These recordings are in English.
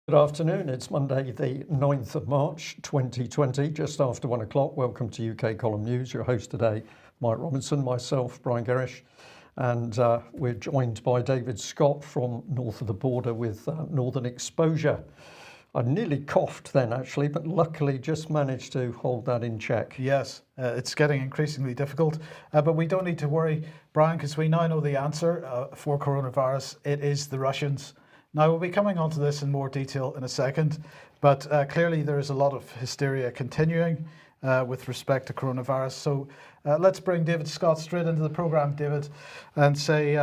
Good afternoon. It's Monday, the 9th of March, 2020, just after 1 o'clock. Welcome to UK Column News. Your host today, Mike Robinson, myself, Brian Gerrish, and we're joined by David Scott from north of the border with Northern Exposure. I nearly coughed then, actually, but luckily just managed to hold that in check. Yes, it's getting increasingly difficult, but we don't need to worry, Brian, because we now know the answer for coronavirus. It is the Russians. Now, we'll be coming onto this in more detail in a second, but clearly there is a lot of hysteria continuing with respect to coronavirus. So let's bring David Scott straight into the programme, David, and say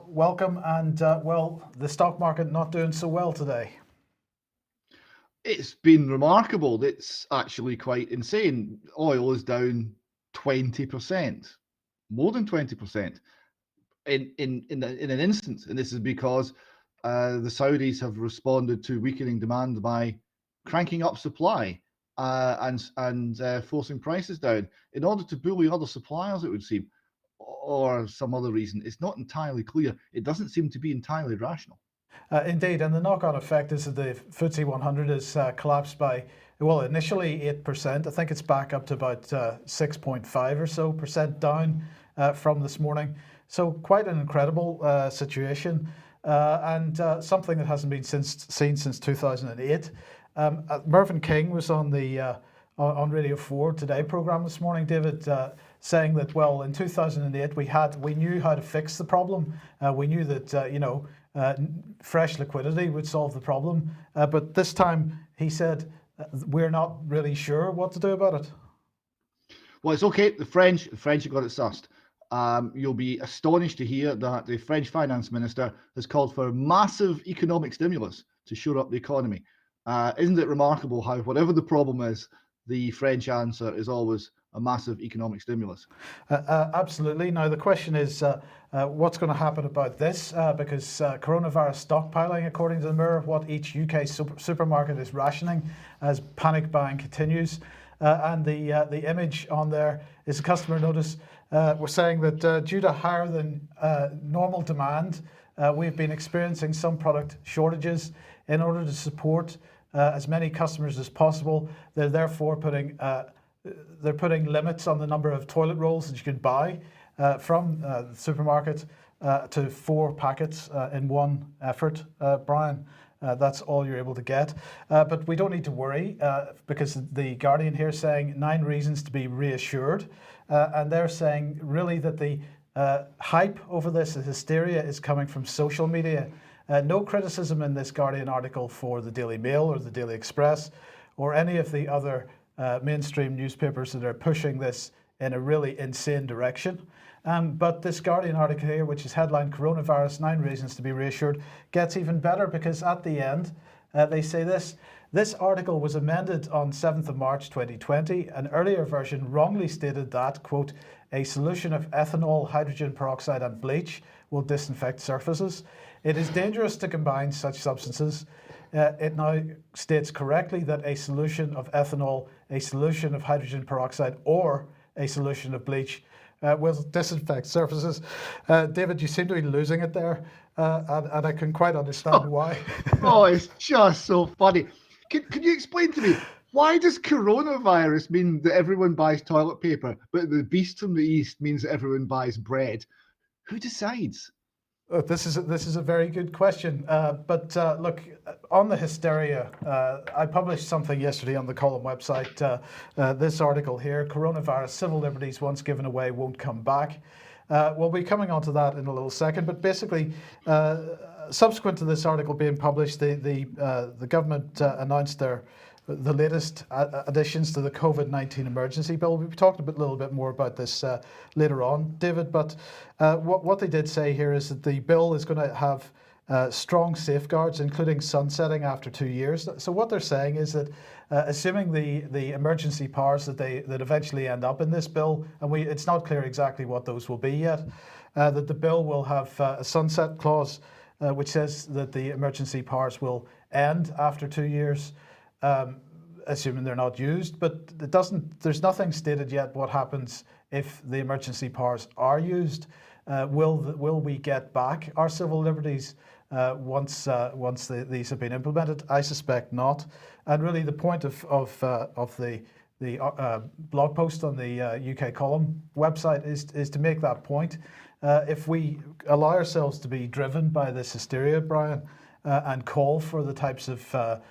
welcome. And well, the stock market not doing so well today. It's been remarkable. It's actually quite insane. Oil is down 20%, more than 20% in an instant. And this is because the Saudis have responded to weakening demand by cranking up supply and forcing prices down in order to bully other suppliers, it would seem, or some other reason. It's not entirely clear. It doesn't seem to be entirely rational. Indeed, and the knock-on effect is that the FTSE 100 has collapsed by, well, initially 8%. I think it's back up to about 6.5 or so percent down from this morning. So quite an incredible situation and something that hasn't been seen since 2008. Mervyn King was on the on Radio 4 Today programme this morning, David, saying that, well, in 2008 we knew how to fix the problem. We knew that fresh liquidity would solve the problem, but this time he said we're not really sure what to do about it. Well, it's okay. The French have got it sussed. You'll be astonished to hear that the French finance minister has called for massive economic stimulus to shore up the economy. Isn't it remarkable how, whatever the problem is, the French answer is always a massive economic stimulus? Absolutely. Now, the question is what's going to happen about this? Because coronavirus stockpiling, according to the Mirror, what each UK supermarket is rationing as panic buying continues. And the image on there is a customer notice. We're saying that due to higher than normal demand, we've been experiencing some product shortages. In order to support as many customers as possible, they're therefore putting limits on the number of toilet rolls that you can buy from the supermarket to 4 packets in one effort, Brian. That's all you're able to get. But we don't need to worry because the Guardian here is saying 9 reasons to be reassured. And they're saying really that the hype over this, the hysteria, is coming from social media. No criticism in this Guardian article for the Daily Mail or the Daily Express or any of the other mainstream newspapers that are pushing this in a really insane direction. But this Guardian article here, which is headlined "Coronavirus 9 Reasons to be Reassured," gets even better because at the end they say this. This article was amended on 7th of March 2020. An earlier version wrongly stated that, quote, a solution of ethanol, hydrogen peroxide and bleach will disinfect surfaces. It is dangerous to combine such substances. It now states correctly that a solution of ethanol, a solution of hydrogen peroxide, or a solution of bleach will disinfect surfaces. David, you seem to be losing it there, and I can quite understand why. Oh, it's just so funny. Can you explain to me, why does coronavirus mean that everyone buys toilet paper, but the beast from the east means that everyone buys bread? Who decides? This is a very good question. But look, on the hysteria, I published something yesterday on the column website. This article here: coronavirus, civil liberties once given away won't come back. We'll be coming on to that in a little second. But basically, subsequent to this article being published, the government announced the latest additions to the COVID-19 emergency bill. We'll be talking a little bit more about this later on, David. But what they did say here is that the bill is going to have strong safeguards, including sunsetting after 2 years. So what they're saying is that, assuming the emergency powers that eventually end up in this bill, and it's not clear exactly what those will be yet, that the bill will have a sunset clause, which says that the emergency powers will end after 2 years. Assuming they're not used, but it doesn't. There's nothing stated yet what happens if the emergency powers are used. Will we get back our civil liberties once these have been implemented? I suspect not. And really, the point of the blog post on the UK Column website is to make that point. If we allow ourselves to be driven by this hysteria, Brian, and call for the types of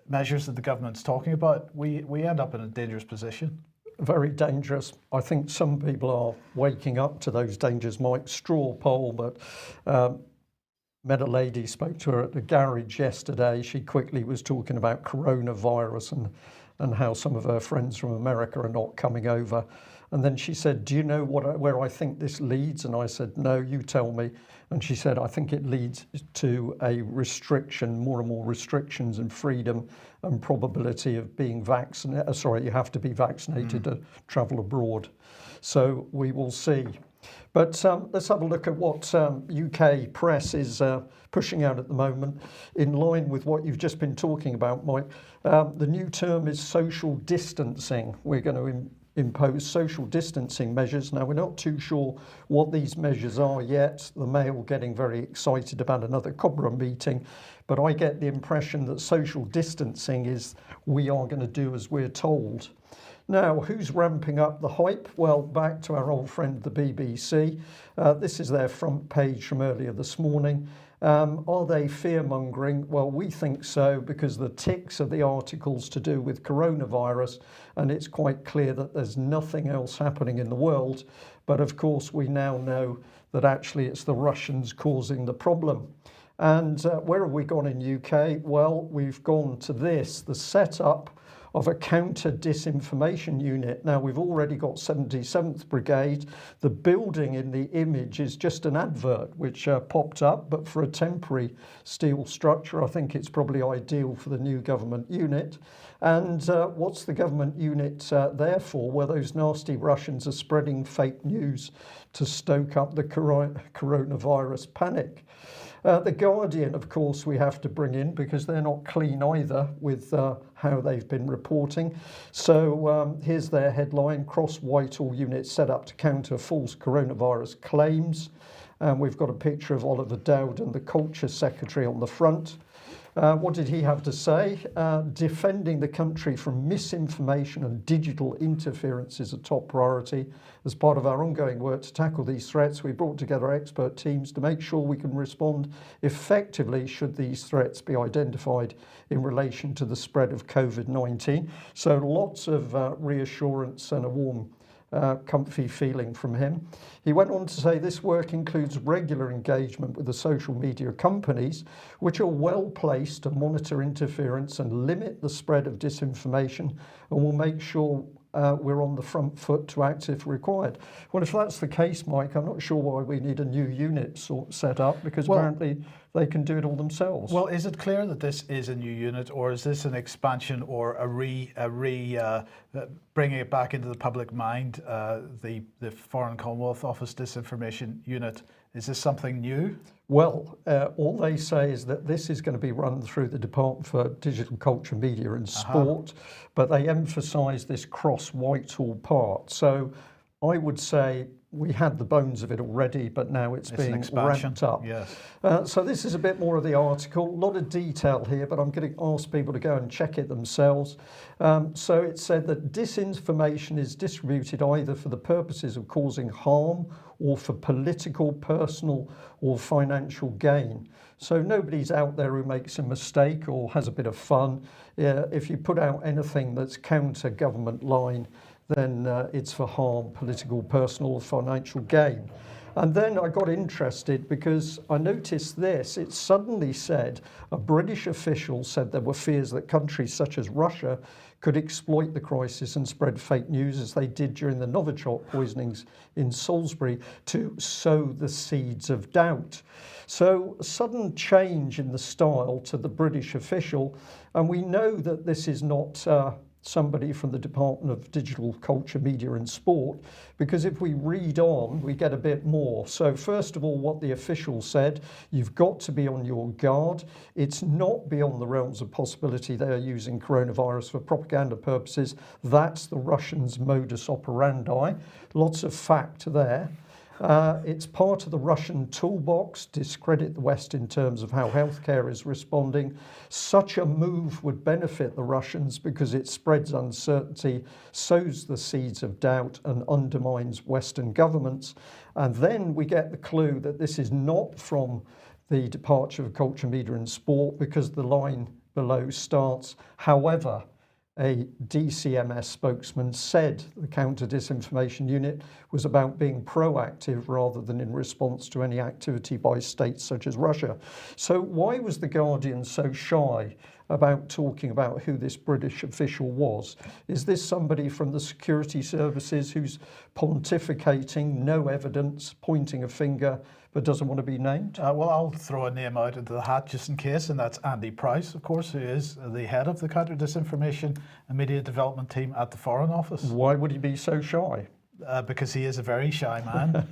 measures that the government's talking about, we end up in a dangerous position. Very dangerous. I think some people are waking up to those dangers, Mike. Straw poll, but met a lady, spoke to her at the garage yesterday. She quickly was talking about coronavirus and how some of her friends from America are not coming over. And then she said, do you know where I think this leads? And I said, no, you tell me. And she said, I think it leads to a restriction, more and more restrictions and freedom and probability of being vaccinated. You have to be vaccinated to travel abroad. So we will see. But let's have a look at what UK press is pushing out at the moment, in line with what you've just been talking about, Mike. The new term is social distancing. We're going to impose social distancing measures. Now, we're not too sure what these measures are yet. The Mail getting very excited about another Cobra meeting, but I get the impression that social distancing is we are going to do as we're told. Now, who's ramping up the hype? Well, back to our old friend, the BBC. This is their front page from earlier this morning. Are they fear-mongering? Well, we think so, because the ticks of the articles to do with coronavirus, and it's quite clear that there's nothing else happening in the world. But of course, we now know that actually it's the Russians causing the problem. And where have we gone in UK? Well, we've gone to this, the setup of a counter-disinformation unit. Now, we've already got 77th Brigade. The building in the image is just an advert which popped up, but for a temporary steel structure, I think it's probably ideal for the new government unit. And what's the government unit there for? Well, those nasty Russians are spreading fake news to stoke up the coronavirus panic. The Guardian, of course, we have to bring in because they're not clean either with how they've been reporting. So here's their headline: Cross-Whitehall unit set up to counter false coronavirus claims. And we've got a picture of Oliver Dowden, the Culture Secretary, on the front. What did he have to say? Defending the country from misinformation and digital interference is a top priority. As part of our ongoing work to tackle these threats, we brought together expert teams to make sure we can respond effectively should these threats be identified in relation to the spread of COVID-19. So lots of reassurance and a warm comfy feeling from him. He went on to say this work includes regular engagement with the social media companies, which are well placed to monitor interference and limit the spread of disinformation, and will make sure we're on the front foot to act if required. Well, if that's the case, Mike, I'm not sure why we need a new unit set up, because apparently they can do it all themselves. Well, is it clear that this is a new unit, or is this an expansion or bringing it back into the public mind, the Foreign Commonwealth Office Disinformation Unit? Is this something new? Well, all they say is that this is going to be run through the Department for Digital Culture, Media and Sport, but they emphasise this cross-Whitehall part. So I would say we had the bones of it already, but now it's being ramped up. Yes. So this is a bit more of the article. A lot of detail here, but I'm going to ask people to go and check it themselves. So it said that disinformation is distributed either for the purposes of causing harm or for political, personal or financial gain. So nobody's out there who makes a mistake or has a bit of fun. If you put out anything that's counter-government line, then it's for harm, political, personal or financial gain. And then I got interested because I noticed this. It suddenly said a British official said there were fears that countries such as Russia could exploit the crisis and spread fake news, as they did during the Novichok poisonings in Salisbury, to sow the seeds of doubt. So a sudden change in the style to the British official, and we know that this is not somebody from the Department of Digital Culture, Media and Sport, because if we read on, we get a bit more. So first of all, what the official said, you've got to be on your guard. It's not beyond the realms of possibility they are using coronavirus for propaganda purposes. That's the Russians' modus operandi. Lots of fact there. It's part of the Russian toolbox, discredit the West in terms of how healthcare is responding. Such a move would benefit the Russians because it spreads uncertainty, sows the seeds of doubt, and undermines Western governments. And then we get the clue that this is not from the Departure of Culture, Media and Sport, because the line below starts, however, a DCMS spokesman said the counter disinformation unit was about being proactive rather than in response to any activity by states such as Russia. So why was The Guardian so shy about talking about who this British official was? Is this somebody from the security services who's pontificating, no evidence, pointing a finger, but doesn't want to be named? Well, I'll throw a name out into the hat just in case, and that's Andy Price, of course, who is the head of the Counter Disinformation and Media Development team at the Foreign Office. Why would he be so shy? Because he is a very shy man.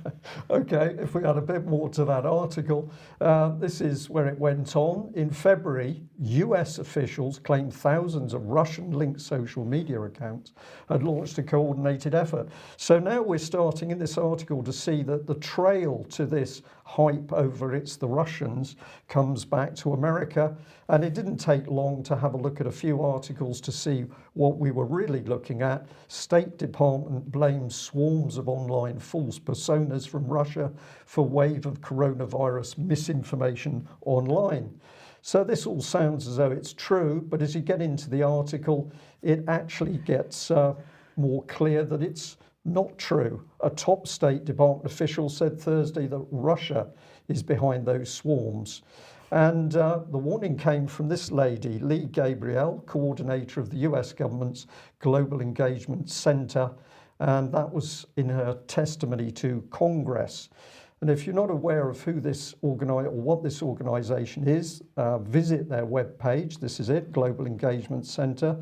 Okay, if we add a bit more to that article, this is where it went on. In February, US officials claimed thousands of Russian-linked social media accounts had launched a coordinated effort. So now we're starting in this article to see that the trail to this hype over it's the Russians comes back to America. And it didn't take long to have a look at a few articles to see what we were really looking at. State Department blames swarms of online false personas from Russia for wave of coronavirus misinformation online. So this all sounds as though it's true, but as you get into the article, it actually gets more clear that it's not true. A top State Department official said Thursday that Russia is behind those swarms. And the warning came from this lady, Lee Gabriel, coordinator of the US government's Global Engagement Center, and that was in her testimony to Congress. And if you're not aware of who this or what this organization is, visit their webpage. This is it, Global Engagement Center.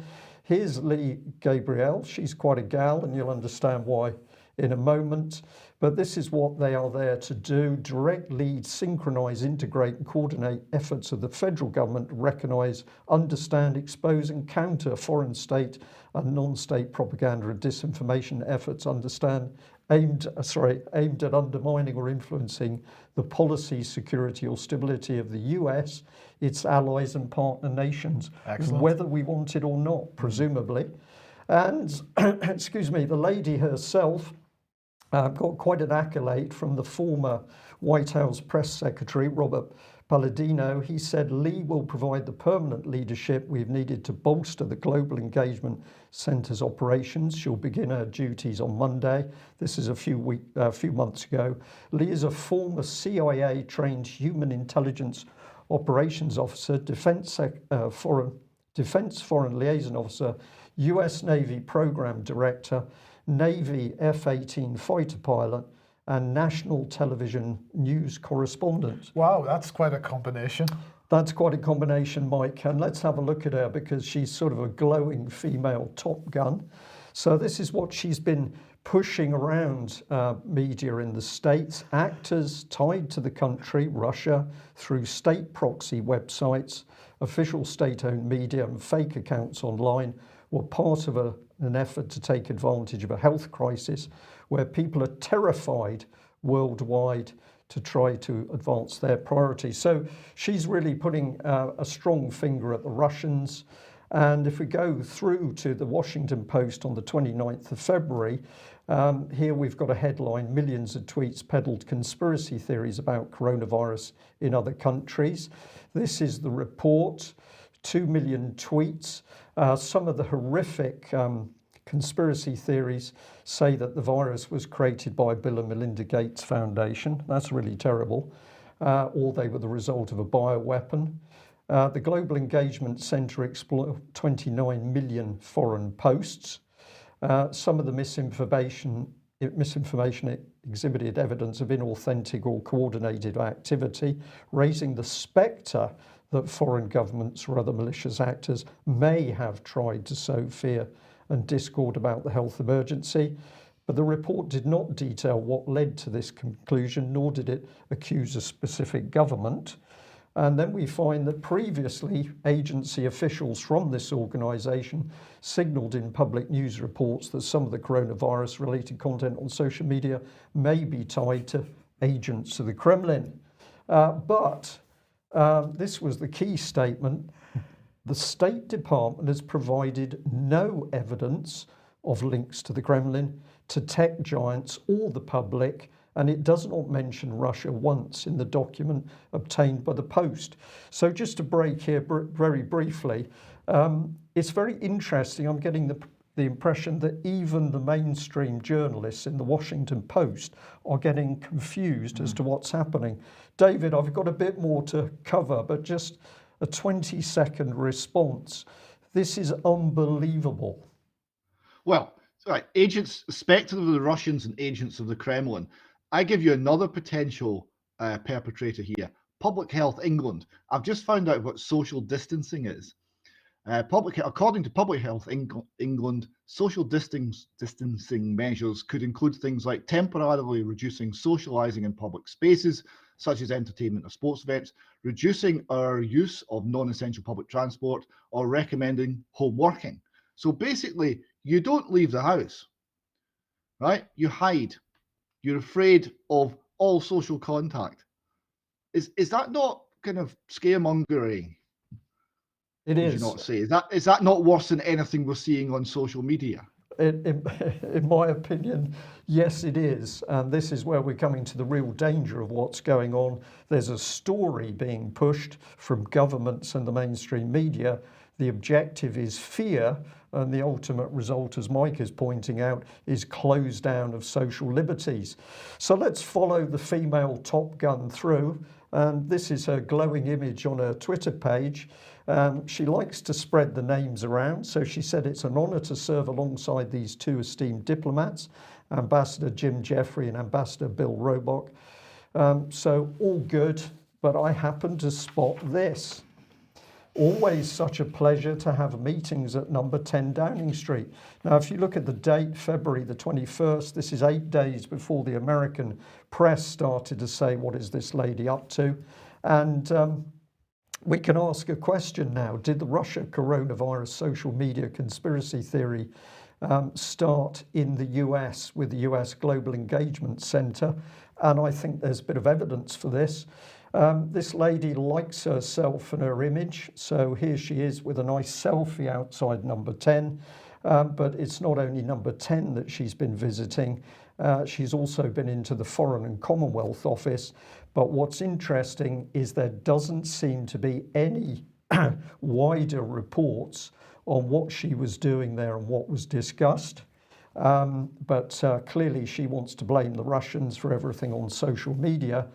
Here's Lee Gabriel. She's quite a gal, and you'll understand why in a moment. But this is what they are there to do: direct, lead, synchronize, integrate and coordinate efforts of the federal government to recognize, understand, expose and counter foreign state and non-state propaganda and disinformation efforts aimed at undermining or influencing the policy, security or stability of the US, its allies and partner nations. Excellent. Whether we want it or not, presumably. And excuse me, the lady herself got quite an accolade from the former White House press secretary, Robert Palladino. He said Lee will provide the permanent leadership we've needed to bolster the Global Engagement Centre's operations. She'll begin her duties on Monday. This is a few months ago. Lee is a former CIA-trained human intelligence operations officer, Defense Foreign Liaison Officer, US Navy Program Director, Navy F-18 fighter pilot, and national television news correspondent. Wow, that's quite a combination. That's quite a combination, Mike. And let's have a look at her because she's sort of a glowing female Top Gun. So this is what she's been pushing around media in the States. Actors tied to the country, Russia, through state proxy websites, official state-owned media and fake accounts online were part of an effort to take advantage of a health crisis where people are terrified worldwide to try to advance their priorities. So she's really putting a strong finger at the Russians. And if we go through to the Washington Post on the 29th of February, here we've got a headline: millions of tweets peddled conspiracy theories about coronavirus in other countries. This is the report, 2 million tweets. Some of the horrific conspiracy theories say that the virus was created by Bill and Melinda Gates Foundation. That's really terrible. Or they were the result of a bioweapon. The Global Engagement Center explored 29 million foreign posts. Some of the misinformation exhibited evidence of inauthentic or coordinated activity, raising the spectre that foreign governments or other malicious actors may have tried to sow fear and discord about the health emergency. But the report did not detail what led to this conclusion, nor did it accuse a specific government. And then we find that previously agency officials from this organisation signalled in public news reports that some of the coronavirus related content on social media may be tied to agents of the Kremlin. But this was the key statement. The State Department has provided no evidence of links to the Kremlin, to tech giants or the public, and it does not mention Russia once in the document obtained by the Post. So just to break here very briefly, it's very interesting. I'm getting the impression that even the mainstream journalists in the Washington Post are getting confused as to what's happening. David, I've got a bit more to cover, but just a 20-second response. This is unbelievable. Well, right, agents suspected of the Russians and agents of the Kremlin. I give you another potential perpetrator here. Public Health England. I've just found out what social distancing is. According to Public Health England, social distancing measures could include things like temporarily reducing socialising in public spaces, such as entertainment or sports events, reducing our use of non-essential public transport, or recommending home working. So basically, you don't leave the house, right? You hide. You're afraid of all social contact. Is that not kind of scaremongering? It Would is. you not say? Is that not worse than anything we're seeing on social media? In my opinion, yes, it is. And this is where we're coming to the real danger of what's going on. There's a story being pushed from governments and the mainstream media. The objective is fear, and the ultimate result, as Mike is pointing out, is close down of social liberties. So let's follow the female Top Gun through. And this is her glowing image on her Twitter page. She likes to spread the names around. So she said it's an honour to serve alongside these two esteemed diplomats, Ambassador Jim Jeffrey and Ambassador Bill Roebuck. So all good, but I happened to spot this. Always such a pleasure to have meetings at number 10 Downing Street. Now, if you look at the date, February the 21st, this is 8 days before the American press started to say, what is this lady up to? And we can ask a question now. Did the Russia coronavirus social media conspiracy theory start in the US with the US Global Engagement Center? And I think there's a bit of evidence for this. This lady likes herself and her image, so here she is with a nice selfie outside number 10, but it's not only number 10 that she's been visiting, she's also been into the Foreign and Commonwealth Office. But what's interesting is there doesn't seem to be any wider reports on what she was doing there and what was discussed. But clearly she wants to blame the Russians for everything on social media.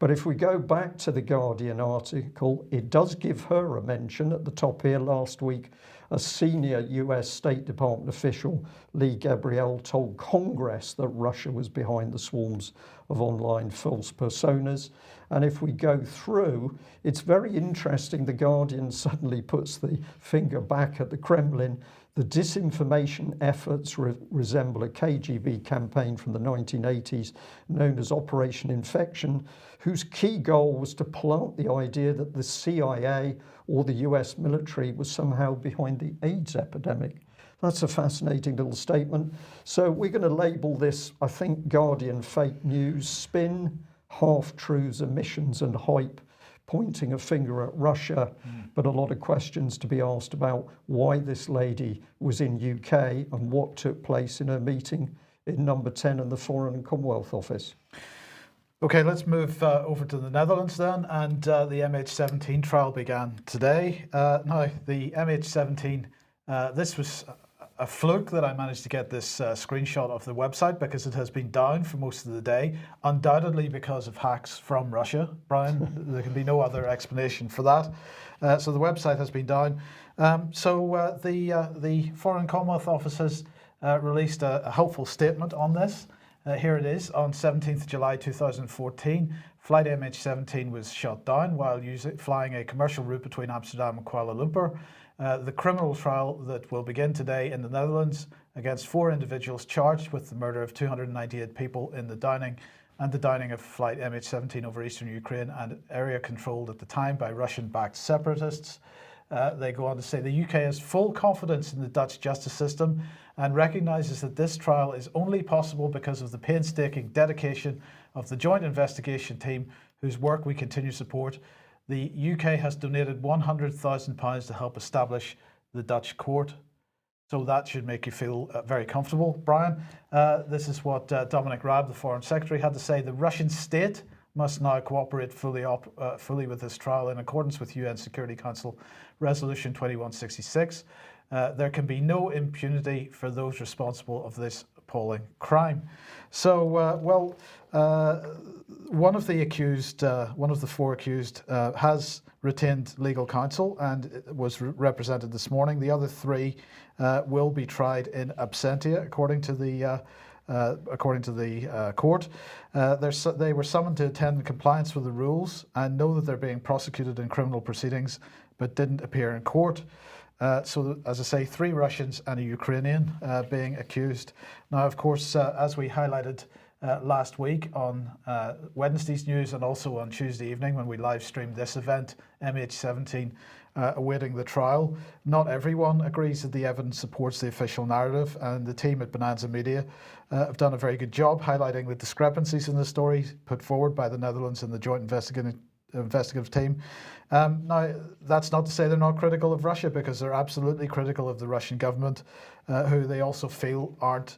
But if we go back to the Guardian article, it does give her a mention at the top here. Last week, a senior US State Department official, Lee Gabriel, told Congress that Russia was behind the swarms of online false personas. And if we go through, it's very interesting. The Guardian suddenly puts the finger back at the Kremlin. The disinformation efforts resemble a KGB campaign from the 1980s known as Operation Infection, whose key goal was to plant the idea that the CIA or the US military was somehow behind the AIDS epidemic. That's a fascinating little statement. So we're going to label this, I think, Guardian fake news, spin, half-truths, omissions and hype, pointing a finger at Russia, but a lot of questions to be asked about why this lady was in UK and what took place in her meeting in number 10 in the Foreign and Commonwealth Office. Okay, let's move over to the Netherlands then, and the MH17 trial began today. Now, the MH17, this was a fluke that I managed to get this screenshot of the website because it has been down for most of the day, undoubtedly because of hacks from Russia. Brian, there can be no other explanation for that. So the website has been down. So the Foreign Commonwealth Office has released a helpful statement on this. Here it is. On 17th July 2014, flight MH17 was shot down while flying a commercial route between Amsterdam and Kuala Lumpur. The criminal trial that will begin today in the Netherlands against 4 individuals charged with the murder of 298 people in the Downing and the downing of flight MH17 over eastern Ukraine, and area controlled at the time by Russian-backed separatists. They go on to say the UK has full confidence in the Dutch justice system and recognises that this trial is only possible because of the painstaking dedication of the joint investigation team, whose work we continue to support. The UK has donated £100,000 to help establish the Dutch court. So that should make you feel very comfortable, Brian. This is what Dominic Raab, the Foreign Secretary, had to say. The Russian state must now cooperate fully with this trial in accordance with UN Security Council Resolution 2166. There can be no impunity for those responsible of this appalling crime. So, one of the four accused has retained legal counsel and was represented this morning. The other three will be tried in absentia, according to the court. They were summoned to attend in compliance with the rules and know that they're being prosecuted in criminal proceedings, but didn't appear in court. So, as I say, 3 Russians and a Ukrainian being accused. Now, of course, as we highlighted last week on Wednesday's news and also on Tuesday evening when we live streamed this event, MH17 awaiting the trial, not everyone agrees that the evidence supports the official narrative, and the team at Bonanza Media have done a very good job highlighting the discrepancies in the story put forward by the Netherlands and the joint investigative team. Now, that's not to say they're not critical of Russia, because they're absolutely critical of the Russian government, who they also feel aren't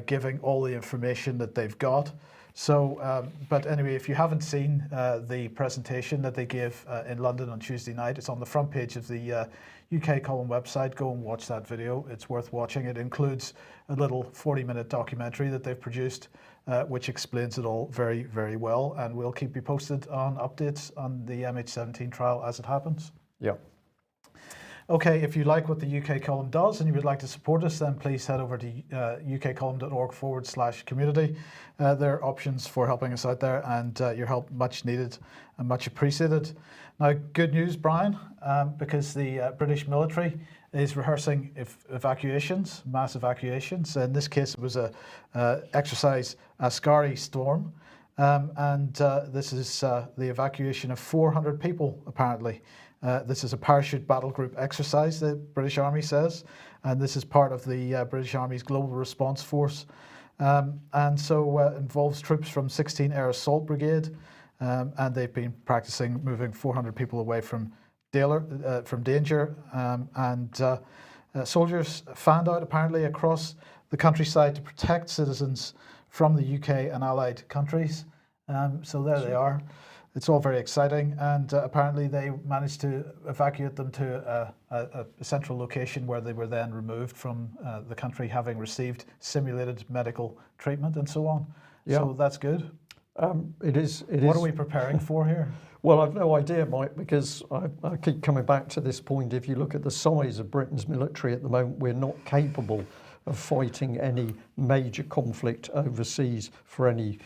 giving all the information that they've got. So, but anyway, if you haven't seen the presentation that they gave in London on Tuesday night, it's on the front page of the UK Column website. Go and watch that video. It's worth watching. It includes a little 40-minute documentary that they've produced, which explains it all very, very well. And we'll keep you posted on updates on the MH17 trial as it happens. Yeah. Okay, if you like what the UK Column does and you would like to support us, then please head over to ukcolumn.org/community. There are options for helping us out there, and your help much needed and much appreciated. Now, good news, Brian, because the British military is rehearsing evacuations, mass evacuations. In this case, it was a exercise Askari Storm, and this is the evacuation of 400 people, apparently. This is a parachute battle group exercise, the British Army says, and this is part of the British Army's Global Response Force. And so involves troops from 16 Air Assault Brigade, and they've been practicing moving 400 people away from danger. Soldiers fanned out apparently across the countryside to protect citizens from the UK and allied countries. So there they are. It's all very exciting, and apparently they managed to evacuate them to a central location where they were then removed from the country, having received simulated medical treatment and so on. Yeah. So that's good. It is. What are we preparing for here? Well, I've no idea, Mike, because I keep coming back to this point. If you look at the size of Britain's military at the moment, we're not capable of fighting any major conflict overseas for any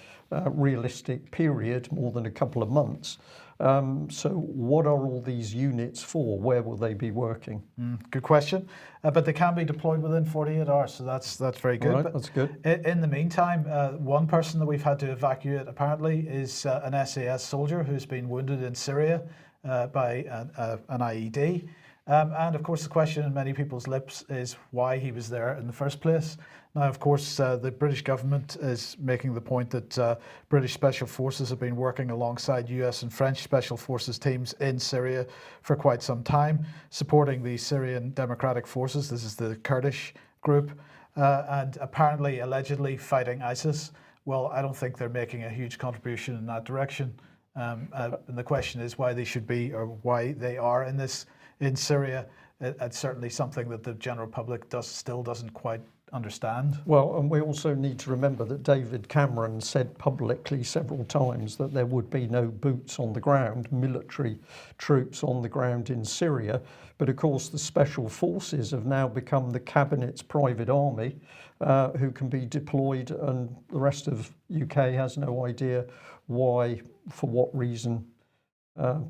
realistic period, more than a couple of months. So what are all these units for? Where will they be working? Good question. But they can be deployed within 48 hours, so that's very good. Right, but that's good. In the meantime, one person that we've had to evacuate apparently is an SAS soldier who's been wounded in Syria by an IED. And of course, the question in many people's lips is why he was there in the first place. Now, of course, the British government is making the point that British Special Forces have been working alongside US and French Special Forces teams in Syria for quite some time, supporting the Syrian Democratic Forces. This is the Kurdish group, and apparently, allegedly fighting ISIS. Well, I don't think they're making a huge contribution in that direction. And the question is why they should be, or why they are in Syria. It's certainly something that the general public still doesn't quite understand. Well, and we also need to remember that David Cameron said publicly several times that there would be no boots on the ground, military troops on the ground in Syria. But of course, the special forces have now become the cabinet's private army, who can be deployed, and the rest of UK has no idea why, for what reason.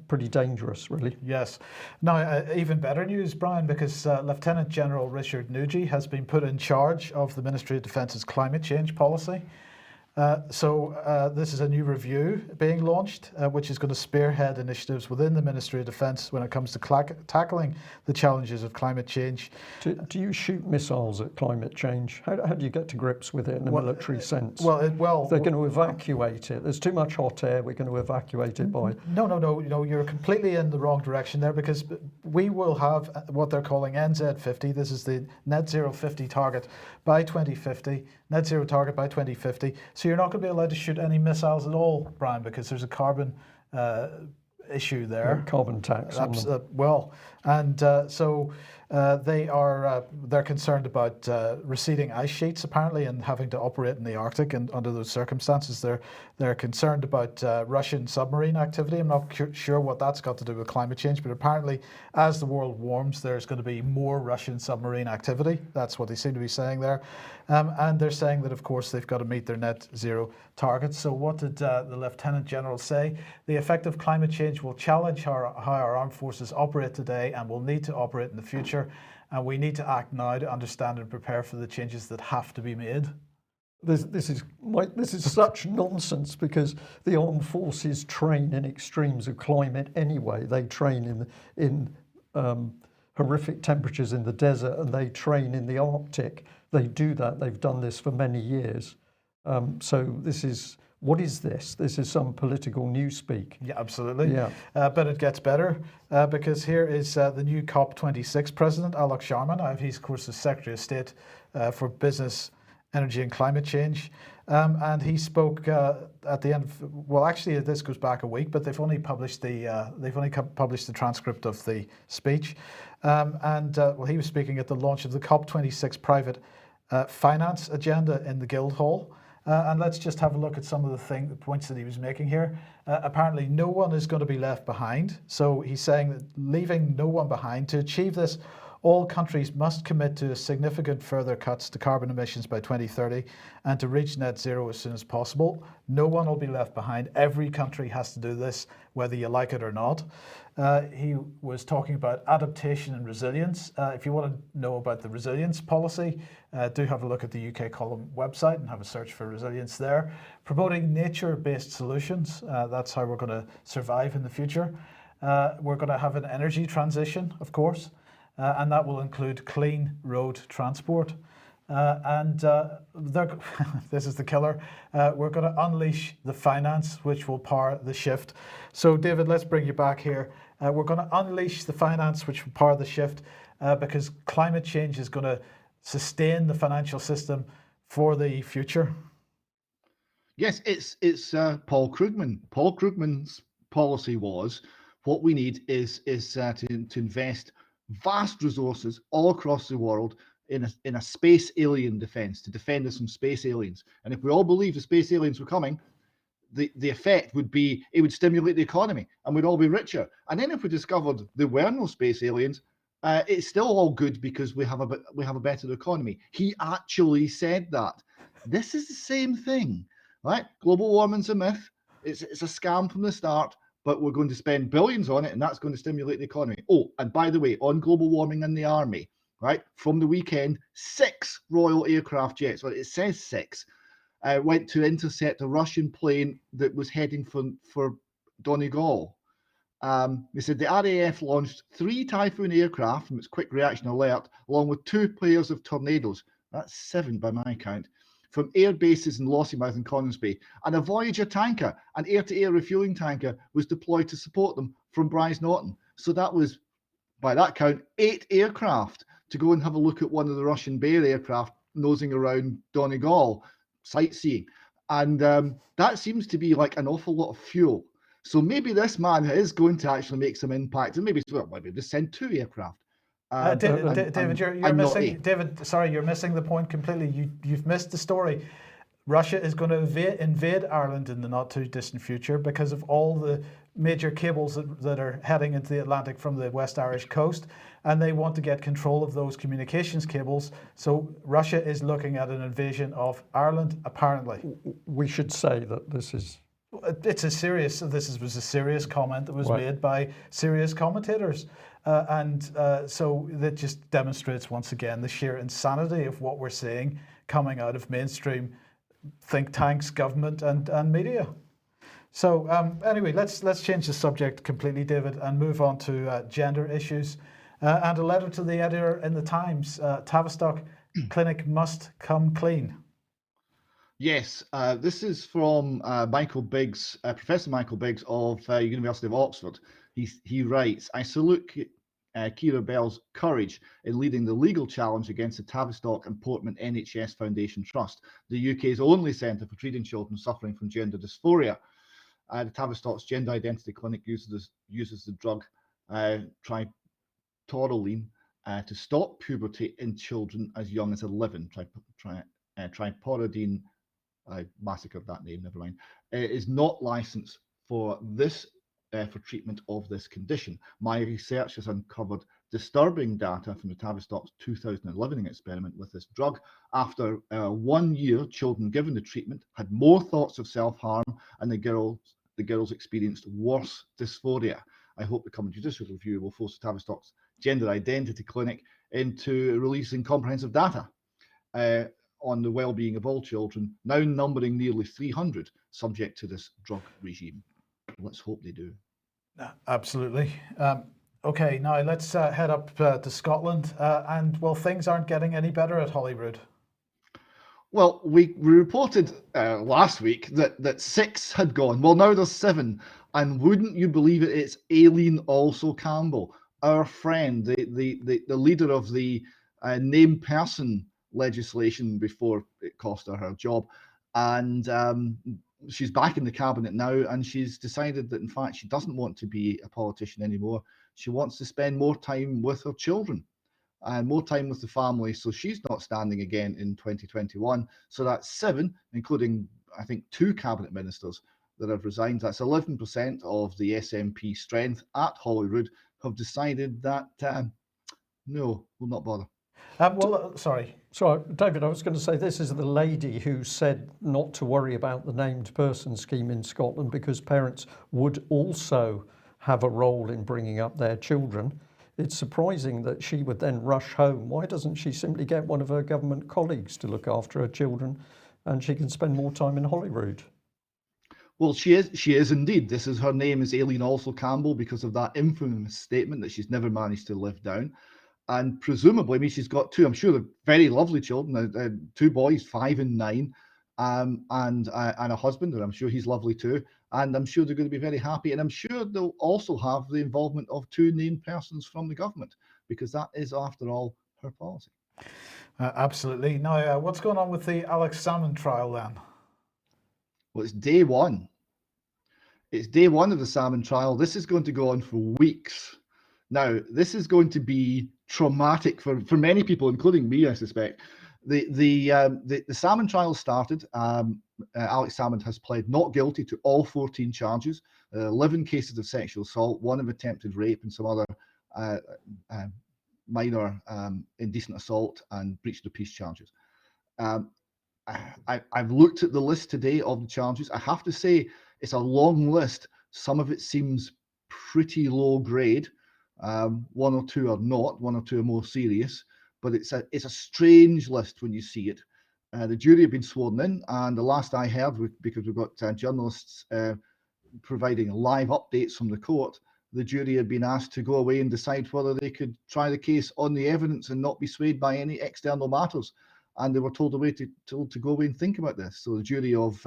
Pretty dangerous, really. Yes. Now, even better news, Brian, because Lieutenant General Richard Nugent has been put in charge of the Ministry of Defence's climate change policy. This is a new review being launched, which is going to spearhead initiatives within the Ministry of Defence when it comes to tackling the challenges of climate change. Do you shoot missiles at climate change? How do you get to grips with it in a military sense? Well, they're going to evacuate it. There's too much hot air. We're going to evacuate it by. No. You're completely in the wrong direction there, because we will have what they're calling NZ50. This is the net zero 50 target by 2050. Net zero target by 2050. So you're not going to be allowed to shoot any missiles at all, Brian, because there's a carbon issue there. Carbon tax on them. They're concerned about receding ice sheets apparently, and having to operate in the Arctic, and under those circumstances they're concerned about Russian submarine activity. I'm not sure what that's got to do with climate change, but apparently as the world warms there's going to be more Russian submarine activity. That's what they seem to be saying there. And they're saying that of course they've got to meet their net zero targets. So what did the Lieutenant General say? The effect of climate change will challenge how our armed forces operate today and will need to operate in the future. And we need to act now to understand and prepare for the changes that have to be made. This is such nonsense, because the armed forces train in extremes of climate anyway. They train in horrific temperatures in the desert, and they train in the Arctic. They do that. They've done this for many years. So this is. What is this? This is some political newspeak. Yeah, absolutely. Yeah. But it gets better, because here is the new COP26 president, Alok Sharma. He's, of course, the Secretary of State for Business, Energy and Climate Change. And he spoke at the end of, well, actually, this goes back a week, but they've only published the transcript of the speech. He was speaking at the launch of the COP26 private finance agenda in the Guildhall. And let's just have a look at some of the points that he was making here. Apparently, no one is going to be left behind. So he's saying that leaving no one behind. To achieve this, all countries must commit to significant further cuts to carbon emissions by 2030 and to reach net zero as soon as possible. No one will be left behind. Every country has to do this, whether you like it or not. He was talking about adaptation and resilience. If you want to know about the resilience policy, do have a look at the UK Column website and have a search for resilience there. Promoting nature-based solutions, that's how we're going to survive in the future. We're going to have an energy transition, of course, and that will include clean road transport. This is the killer. We're going to unleash the finance which will power the shift. So, David, let's bring you back here. We're going to unleash the finance which will power the shift, because climate change is going to sustain the financial system for the future. Yes, it's Paul Krugman. Paul Krugman's policy was, what we need is to invest vast resources all across the world in a space alien defense, to defend us from space aliens. And if we all believe the space aliens were coming, the effect would be it would stimulate the economy and we'd all be richer. And then if we discovered there were no space aliens, it's still all good because we have a better economy. He actually said that. This is the same thing, right? Global warming's a myth. It's a scam from the start, but we're going to spend billions on it, and that's going to stimulate the economy. Oh, and by the way, on global warming and the army, right, from the weekend, 6 Royal aircraft jets, well, it says 6, went to intercept a Russian plane that was heading for Donegal. They said the RAF launched 3 Typhoon aircraft from its quick reaction alert, along with 2 pairs of Tornadoes, that's 7 by my count, from air bases in Lossiemouth and Coningsby, and a Voyager tanker, an air-to-air refueling tanker, was deployed to support them from Bryce Norton. So that was, by that count, 8 aircraft to go and have a look at one of the Russian Bear aircraft nosing around Donegal, sightseeing. And that seems to be like an awful lot of fuel. So maybe this man is going to actually make some impact, and maybe just send 2 aircraft. David, you're missing the point completely. You've missed the story. Russia is going to invade Ireland in the not too distant future because of all the major cables that are heading into the Atlantic from the West Irish coast, and they want to get control of those communications cables. So Russia is looking at an invasion of Ireland, apparently. We should say that this is... This was a serious comment that was made by serious commentators. So that just demonstrates once again the sheer insanity of what we're seeing coming out of mainstream think tanks, government, and media. So anyway, let's change the subject completely, David, and move on to gender issues. And a letter to the editor in the Times: Tavistock Clinic must come clean. Yes, this is from Michael Biggs, Professor Michael Biggs of University of Oxford. He writes, "I salute Keira Bell's courage in leading the legal challenge against the Tavistock and Portman NHS Foundation Trust, the UK's only centre for treating children suffering from gender dysphoria. The Tavistock's Gender Identity Clinic uses the drug triptorelin to stop puberty in children as young as 11. Triptorelin, I massacred that name, never mind. It is not licensed for this for treatment of this condition. My research has uncovered disturbing data from the Tavistock's 2011 experiment with this drug. After 1 year, children given the treatment had more thoughts of self-harm, and the girls experienced worse dysphoria. I hope the coming judicial review will force the Tavistock's Gender Identity Clinic into releasing comprehensive data on the well-being of all children, now numbering nearly 300 subject to this drug regime. Let's hope they do." Absolutely. Okay, now let's head up to Scotland. And well, things aren't getting any better at Holyrood. Well, we reported last week that 6 had gone. Well, now there's 7. And wouldn't you believe it, it's Aileen also Campbell, our friend, the leader of the named person legislation before it cost her job. And she's back in the cabinet now, and she's decided that, in fact, she doesn't want to be a politician anymore. She wants to spend more time with her children and more time with the family. So she's not standing again in 2021. So that's 7, including, I think, 2 cabinet ministers that have resigned. That's 11% of the SNP strength at Holyrood have decided that, no, we'll not bother. Sorry. So, David, I was going to say, this is the lady who said not to worry about the named person scheme in Scotland because parents would also have a role in bringing up their children. It's surprising that she would then rush home. Why doesn't she simply get one of her government colleagues to look after her children, and she can spend more time in Holyrood? Well, she is indeed. Her name is Aileen Also Campbell because of that infamous statement that she's never managed to live down. And presumably, I mean, she's got 2, I'm sure they're very lovely children, 2 boys, 5 and 9, and a husband, and I'm sure he's lovely too. And I'm sure they're going to be very happy. And I'm sure they'll also have the involvement of 2 named persons from the government, because that is, after all, her policy. Absolutely. Now, what's going on with the Alex Salmond trial then? Well, it's day 1. It's day 1 of the Salmond trial. This is going to go on for weeks. Now, this is going to be traumatic for many people, including me, I suspect. The Salmond trial started. Alex Salmond has pled not guilty to all 14 charges, 11 cases of sexual assault, 1 of attempted rape, and some other minor indecent assault and breach of the peace charges. I've looked at the list today of the charges. I have to say, it's a long list. Some of it seems pretty low grade. 1 or 2 are not. 1 or 2 are more serious. But it's a strange list when you see it. The jury have been sworn in, and the last I heard, because we've got journalists providing live updates from the court, the jury had been asked to go away and decide whether they could try the case on the evidence and not be swayed by any external matters. And they were told to go away and think about this. So the jury of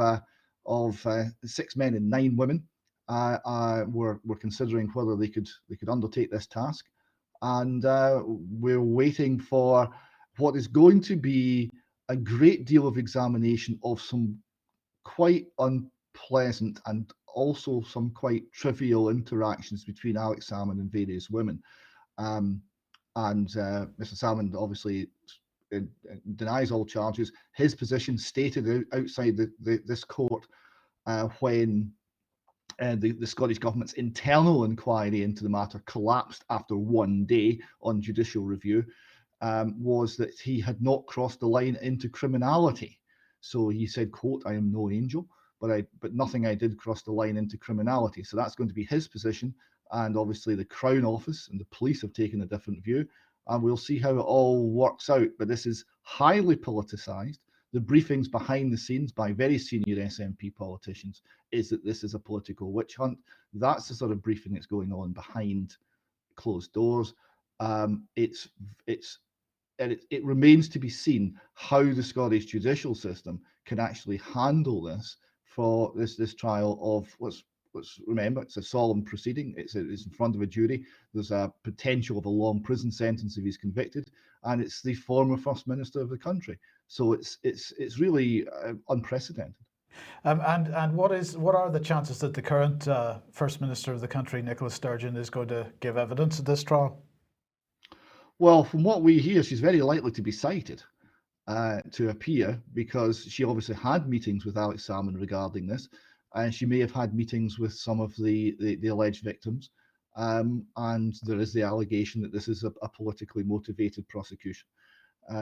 6 men and 9 women were considering whether they could undertake this task, and we're waiting for what is going to be a great deal of examination of some quite unpleasant and also some quite trivial interactions between Alex Salmond and various women. And Mr. Salmond obviously denies all charges. His position stated outside this court when the Scottish Government's internal inquiry into the matter collapsed after 1 day on judicial review, was that he had not crossed the line into criminality. So he said, quote, "I am no angel, but nothing I did crossed the line into criminality." So that's going to be his position. And obviously the Crown Office and the police have taken a different view. And we'll see how it all works out. But this is highly politicised. the briefings behind the scenes by very senior SNP politicians is that this is a political witch hunt. That's the sort of briefing that's going on behind closed doors. It remains to be seen how the Scottish judicial system can actually handle this for this trial of let's remember, it's a solemn proceeding. It's in front of a jury. There's a potential of a long prison sentence if he's convicted, and it's the former First Minister of the country. So it's really unprecedented. And what are the chances that the current First Minister of the country, Nicola Sturgeon, is going to give evidence at this trial? Well, from what we hear, she's very likely to be cited to appear, because she obviously had meetings with Alex Salmond regarding this, and she may have had meetings with some of the alleged victims. And there is the allegation that this is a politically motivated prosecution.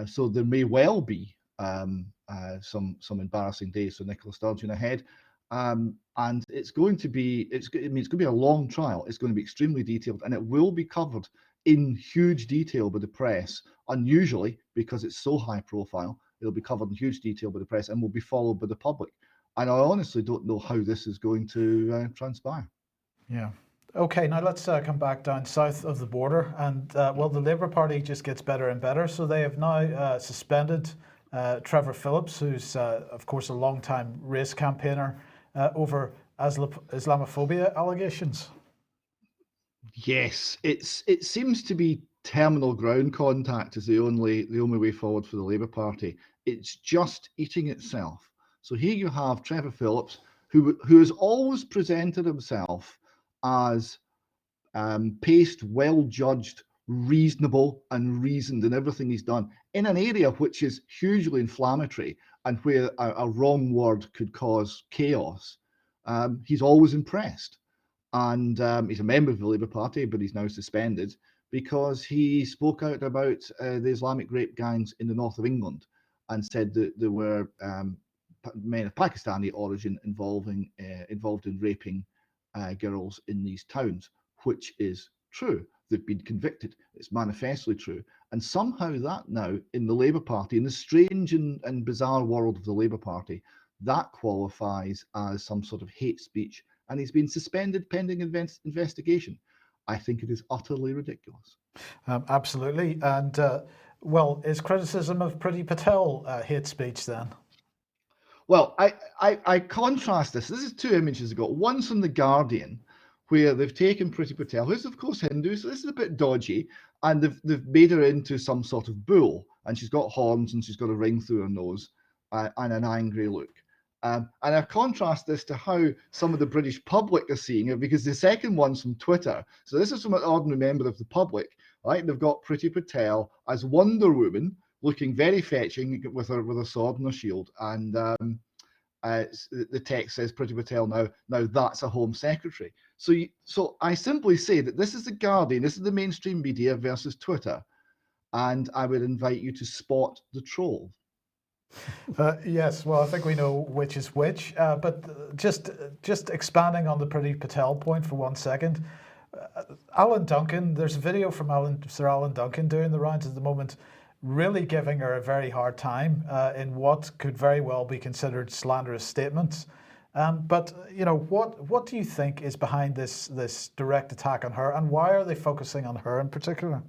So there may well be some embarrassing days for Nicola Sturgeon ahead. And it's going to be it's going to be a long trial. It's going to be extremely detailed, and it will be covered in huge detail by the press. Unusually, because it's so high profile, it'll be covered in huge detail by the press and will be followed by the public. And I honestly don't know how this is going to transpire. Yeah. Okay, now let's come back down south of the border. And well, the Labour Party just gets better and better. So they have now suspended Trevor Phillips, who's, of course, a long-time race campaigner, over Islamophobia allegations. Yes, it seems to be terminal ground contact is the only way forward for the Labour Party. It's just eating itself. So here you have Trevor Phillips, who has always presented himself as paced, well-judged, reasonable, and reasoned in everything he's done in an area which is hugely inflammatory and where a wrong word could cause chaos. He's always impressed. And he's a member of the Labour Party, but he's now suspended because he spoke out about the Islamic rape gangs in the north of England and said that there were men of Pakistani origin involved in raping girls in these towns, which is true. They've been convicted. It's manifestly true. And somehow that now in the Labour Party, in the strange and bizarre world of the Labour Party, that qualifies as some sort of hate speech. And he's been suspended pending investigation. I think it is utterly ridiculous. Absolutely. And well, is criticism of Priti Patel hate speech then? Well, I contrast this. This is two images I've got. One's from The Guardian, where they've taken Priti Patel, who's of course Hindu, so this is a bit dodgy, and they've made her into some sort of bull, and she's got horns and she's got a ring through her nose and an angry look. And I contrast this to how some of the British public are seeing it, because the second one's from Twitter. So this is from an ordinary member of the public, right? They've got Priti Patel as Wonder Woman, looking very fetching with a sword and a shield. And the text says Priti Patel now that's a Home Secretary. So I simply say that this is The Guardian, this is the mainstream media versus Twitter, and I would invite you to spot the troll. Yes, well, I think we know which is which, but just expanding on the Priti Patel point for 1 second. Alan Duncan, there's a video from Sir Alan Duncan doing the rounds at the moment, really giving her a very hard time in what could very well be considered slanderous statements. But you know, what do you think is behind this direct attack on her, and why are they focusing on her in particular?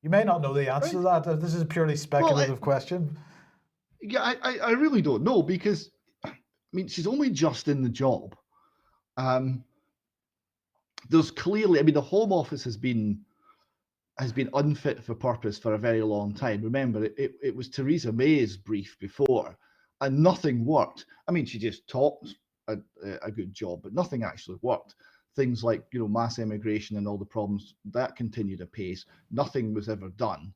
You may not know the answer to that. This is a purely speculative question. Yeah, I really don't know, because I mean, she's only just in the job. There's clearly, I mean, the Home Office has been unfit for purpose for a very long time. Remember, it was Theresa May's brief before, and nothing worked. I mean, she just talked a good job, but nothing actually worked. Things like, you know, mass immigration and all the problems that continued apace. Nothing was ever done.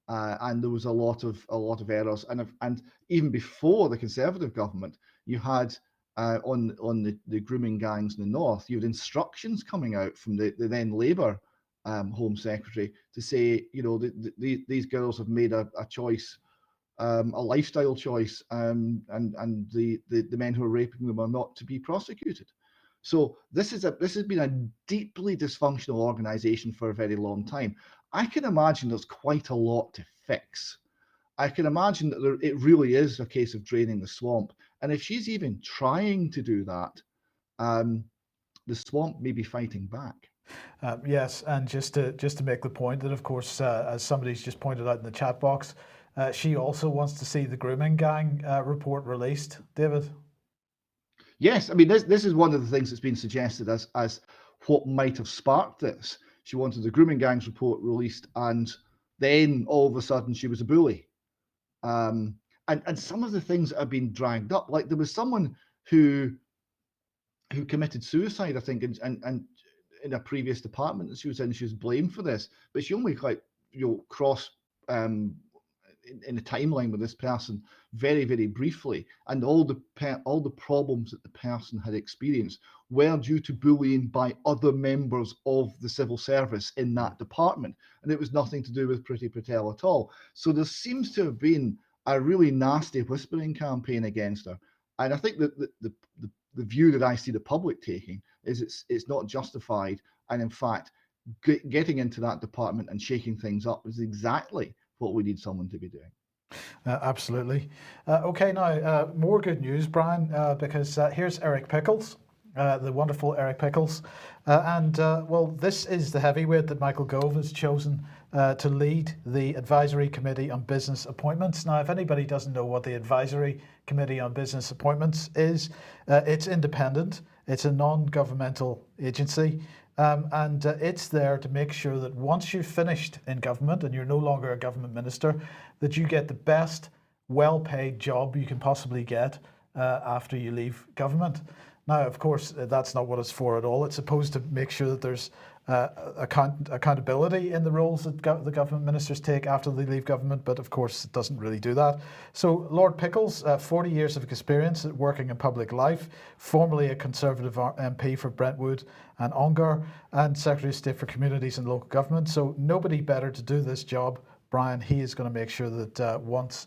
And there was a lot of errors, and even before the Conservative government, you had on the grooming gangs in the north, you had instructions coming out from the then Labour Home Secretary to say, you know, these girls have made a choice, a lifestyle choice, and the men who are raping them are not to be prosecuted. So this has been a deeply dysfunctional organisation for a very long time. I can imagine there's quite a lot to fix. I can imagine that it really is a case of draining the swamp. And if she's even trying to do that, the swamp may be fighting back. Yes, and just to make the point that, of course, as somebody's just pointed out in the chat box, she also wants to see the grooming gang report released. David? Yes, I mean, this is one of the things that's been suggested as what might have sparked this. She wanted the grooming gangs report released, and then all of a sudden she was a bully. And some of the things that have been dragged up, like there was someone who committed suicide, I think, and in a previous department that she was in, she was blamed for this, but she only crossed in the timeline with this person very, very briefly, and all the problems that the person had experienced were due to bullying by other members of the civil service in that department, and it was nothing to do with Priti Patel at all. So there seems to have been a really nasty whispering campaign against her, and I think that the view that I see the public taking is it's not justified, and in fact, getting into that department and shaking things up is exactly what we need someone to be doing. Absolutely. Okay, now more good news, Brian, because here's Eric Pickles, the wonderful Eric Pickles. Well, this is the heavyweight that Michael Gove has chosen to lead the Advisory Committee on Business Appointments. Now, if anybody doesn't know what the Advisory Committee on Business Appointments is, it's independent. It's a non-governmental agency. And it's there to make sure that once you've finished in government and you're no longer a government minister, that you get the best well-paid job you can possibly get after you leave government. Now, of course, that's not what it's for at all. It's supposed to make sure that there's accountability in the roles that the government ministers take after they leave government, but of course it doesn't really do that. So Lord Pickles, 40 years of experience at working in public life, formerly a Conservative MP for Brentwood and Ongar, and Secretary of State for Communities and Local Government. So nobody better to do this job. Brian, he is going to make sure that once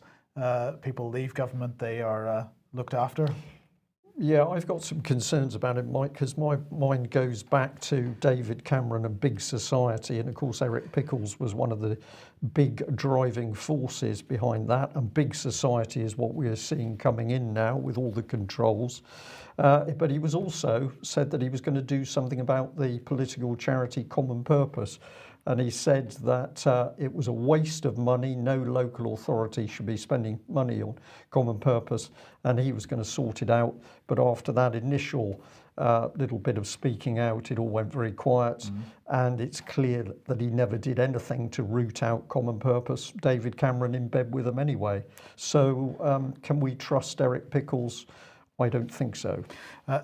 people leave government, they are looked after. Yeah, I've got some concerns about it, Mike, because my mind goes back to David Cameron and Big Society. And of course, Eric Pickles was one of the big driving forces behind that. And Big Society is what we're seeing coming in now with all the controls. But he was also said that he was going to do something about the political charity Common Purpose. And he said that it was a waste of money. No local authority should be spending money on Common Purpose, and he was going to sort it out. But after that initial little bit of speaking out, it all went very quiet, and it's clear that he never did anything to root out Common Purpose. David Cameron in bed with them anyway. So can we trust Eric Pickles? I don't think so.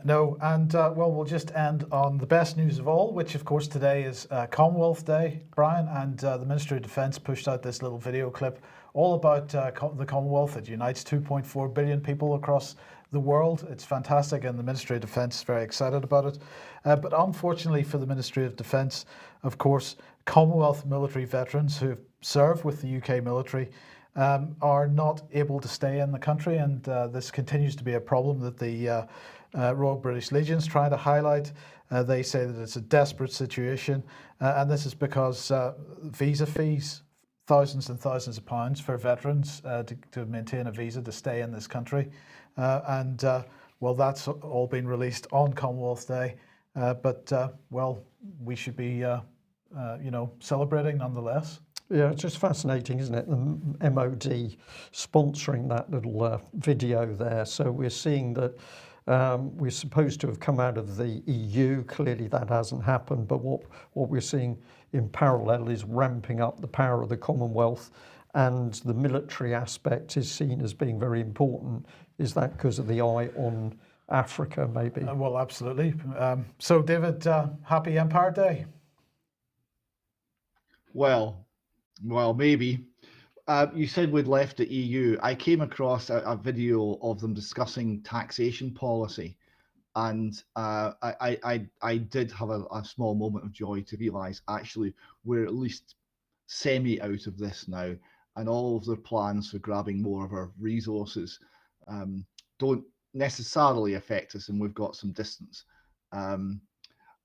No, and well, we'll just end on the best news of all, which of course today is Commonwealth Day, Brian, and the Ministry of Defence pushed out this little video clip all about the Commonwealth. It unites 2.4 billion people across the world. It's fantastic, and the Ministry of Defence is very excited about it. But unfortunately for the Ministry of Defence, of course, Commonwealth military veterans who serve with the UK military are not able to stay in the country, and this continues to be a problem that the Royal British Legion is trying to highlight. They say that it's a desperate situation, and this is because visa fees, thousands and thousands of pounds for veterans to maintain a visa to stay in this country. Well, that's all been released on Commonwealth Day, but well, we should be celebrating nonetheless. Yeah, it's just fascinating, isn't it? The MOD sponsoring that little video there. So we're seeing that we're supposed to have come out of the EU. Clearly that hasn't happened. But what we're seeing in parallel is ramping up the power of the Commonwealth, and the military aspect is seen as being very important. Is that because of the eye on Africa, maybe? Well, absolutely. So, David, happy Empire Day. Well, maybe. You said we'd left the EU. I came across a video of them discussing taxation policy, and I did have a small moment of joy to realise actually we're at least semi out of this now, and all of their plans for grabbing more of our resources don't necessarily affect us, and we've got some distance. And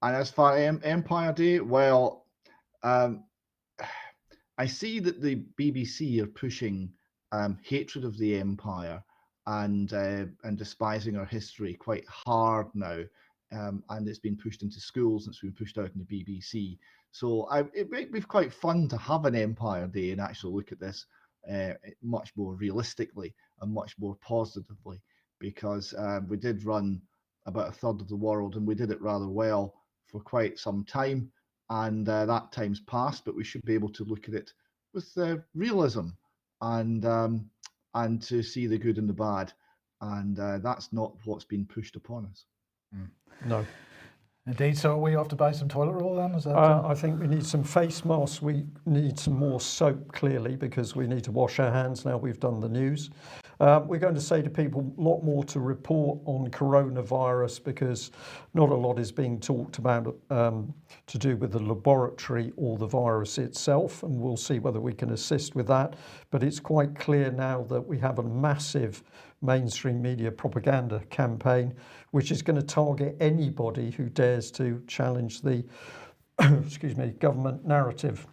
as far as Empire Day, well. I see that the BBC are pushing hatred of the empire and despising our history quite hard now. And it's been pushed into schools and it's been pushed out in the BBC. So it might be quite fun to have an Empire Day and actually look at this much more realistically and much more positively, because we did run about a third of the world and we did it rather well for quite some time. And that time's passed, but we should be able to look at it with realism and to see the good and the bad. And that's not what's been pushed upon us. No. Indeed. So are we off to buy some toilet roll then? Is that? I think we need some face masks. We need some more soap, clearly, because we need to wash our hands now we've done the news. We're going to say to people a lot more to report on coronavirus, because not a lot is being talked about to do with the laboratory or the virus itself, and we'll see whether we can assist with that. But it's quite clear now that we have a massive mainstream media propaganda campaign which is going to target anybody who dares to challenge the government narrative.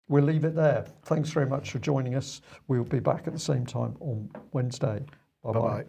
We'll leave it there. Thanks very much for joining us. We'll be back at the same time on Wednesday. Bye-bye. Bye-bye.